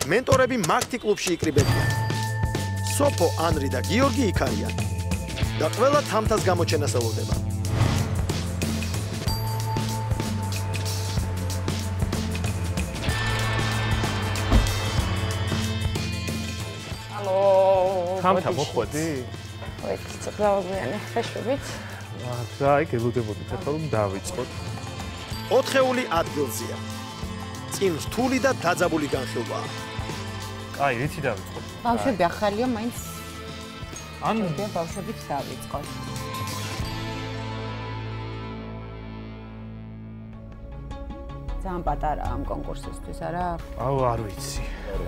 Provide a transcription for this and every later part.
მენტორები მაგთი კლუბში იკრიბებიან. სოფო, ანრი და გიორგი იქ არიან. და ყველა თამთას გამოჩენას ელოდება. თამთა მოხვედი? ой, ცოტავიანი ხეშობით. რა, იქ ელოდებოდი, ახლა რომ დავიწყოთ. 4-ეული ადგილზეა. წინ რთული და დაძაბული განხილვაა. აი, რითი დავიწყოთ? ბავშვები ახალია, მაინც ან ბავშვებით დავიწყოთ. ძალიან პატარა ამ კონკურსისთვის, არა? აუ, არ ვიცი.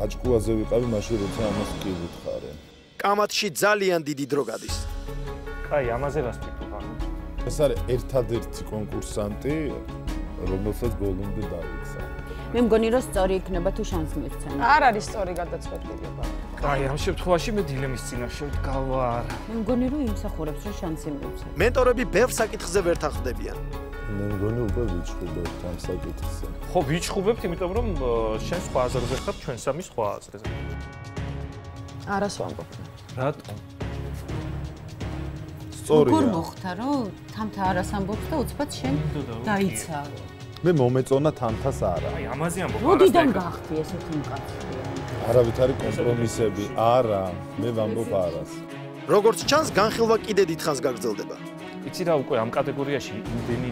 აჭკუაზე ვიყავი, მაშინ როცა ამას კი ვითხარე. კამათში ძალიან დიდი დრო გადის. აი, ამაზე რას ვფიქრობ? ეს არის ერთადერთი კონკურსანტი, რომელსაც ბოლომდე დავიქცა. მე მგონი რომ სწორი იქნება თუ შანსი მისცემ. არ არის სწორი გადაწყვეტილება. აი, ამ შემთხვევაში მე დილემის წინაშე ვდგავარ. მე მგონი რომ იმსახურებს რომ შანსი მივცე. მენტორები ბევრ საკითხზე ვერ თანხმდებიან. მე მგონი უკვე ვიჩხუბებთ ამ საკითხზე. ხო, ვიჩხუბებთ, იმიტომ რომ შენ სხვა აზრზე ხარ, ჩვენ სამი სხვა აზრზე. არას ვამბობ. რატომ? სწორია. როგორ მოხდა რომ თამთა არას ამბობს და უცბად შენ დაიცა? მე მომეწონა თამთას არა. აი, ამაზე ამბობ. როდიდან გახდი ესეთი მკაცრი? არავით არის კომპრომისები. არა, მე ვამბობ არას. როგორც ჩანს, განხილვა კიდე დიდხანს გაგრძელდება. იცი რა, უკვე ამ კატეგორიაში იმდენი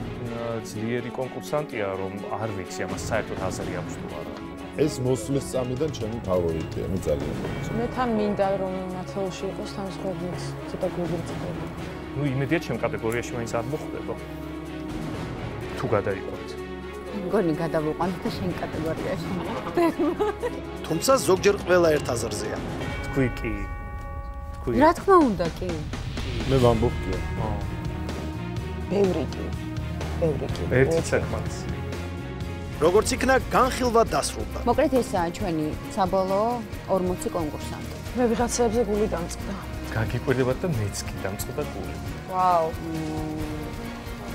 ძლიერი კონკურსანტია, რომ არ ვიცი ამას საერთოდ აზრი აქვს თუ არა. ეს მოსვლის წამიდან ჩემი ფავორიტია, მე ძალიან მომწონს. მე თან მინდა რომ მათეულში იყოს თანხმობაც ცოტა გვიგრძელდება. ნუ იმედია ჩემ კატეგორიაში მაინც არ მოხდება. თუ გადაიყვანთ. მგონი გადავიყვანთ და შენ კატეგორიაში. თუმცა ზოგჯერ ყველა ერთ აზრზეა. თქვი კი. თქვი. რა თქმა უნდა კი. მე ვამბობ კი. ბევრი კი. ერთი საქმეც. როგორც იქნა, განხილვა დასრულდა. მოკლედ ესაა ჩვენი საბოლოო 40 კონკურსანტი. მე ვიღაცებზე გული დამწყდა. გაგიკვირდებათ და მეც კი დამწყდა გული. ვაუ.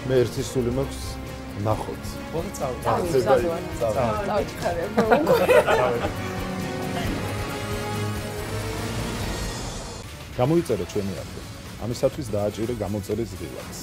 მე ერთი სული მაქვს ნახოთ. ხო, წავ. დავიჩქარებ. გამოიწერე ჩვენი ადგილი. ამისათვის დააჭირე გამოწერის ღილაკს.